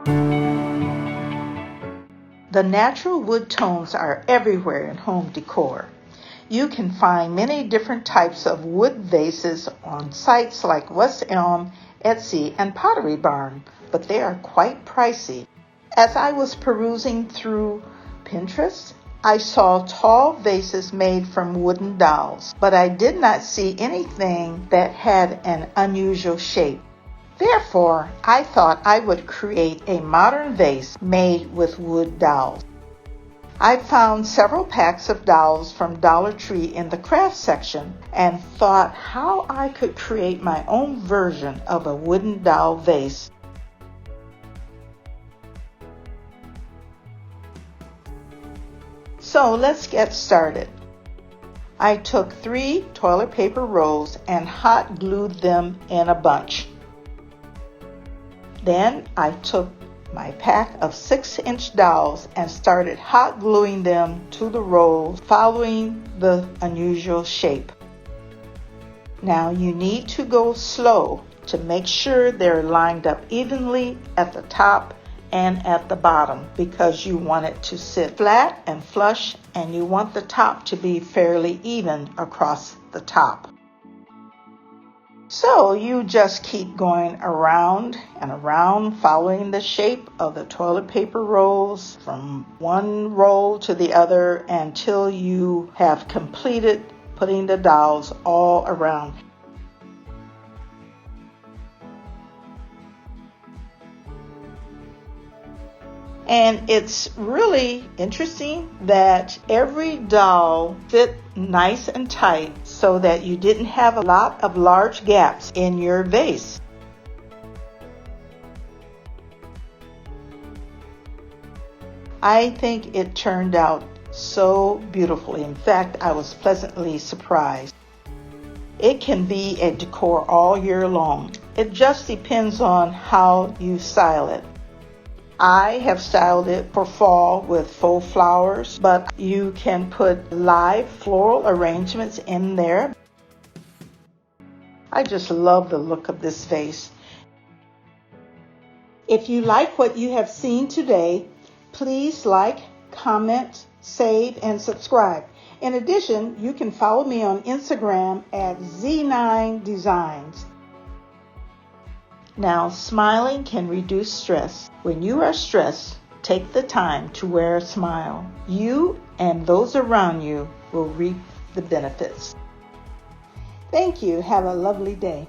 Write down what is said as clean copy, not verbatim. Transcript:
The natural wood tones are everywhere in home decor. You can find many different types of wood vases on sites like West Elm, Etsy, and Pottery Barn, but they are quite pricey. As I was perusing through Pinterest, I saw tall vases made from wooden dowels, but I did not see anything that had an unusual shape. Therefore, I thought I would create a modern vase made with wood dowels. I found several packs of dowels from Dollar Tree in the craft section and thought how I could create my own version of a wooden dowel vase. So let's get started. I took 3 toilet paper rolls and hot glued them in a bunch. Then I took my pack of 6-inch dowels and started hot gluing them to the rolls, following the unusual shape. Now you need to go slow to make sure they're lined up evenly at the top and at the bottom, because you want it to sit flat and flush, and you want the top to be fairly even across the top. So you just keep going around and around, following the shape of the toilet paper rolls from one roll to the other until you have completed putting the dowels all around. And it's really interesting that every dowel fit nice and tight so that you didn't have a lot of large gaps in your vase. I think it turned out so beautifully. In fact, I was pleasantly surprised. It can be a decor all year long. It just depends on how you style it. I have styled it for fall with faux flowers, but you can put live floral arrangements in there. I just love the look of this vase. If you like what you have seen today, please like, comment, save, and subscribe. In addition, you can follow me on Instagram at Z9Designs. Now, smiling can reduce stress. When you are stressed, take the time to wear a smile. You and those around you will reap the benefits. Thank you. Have a lovely day.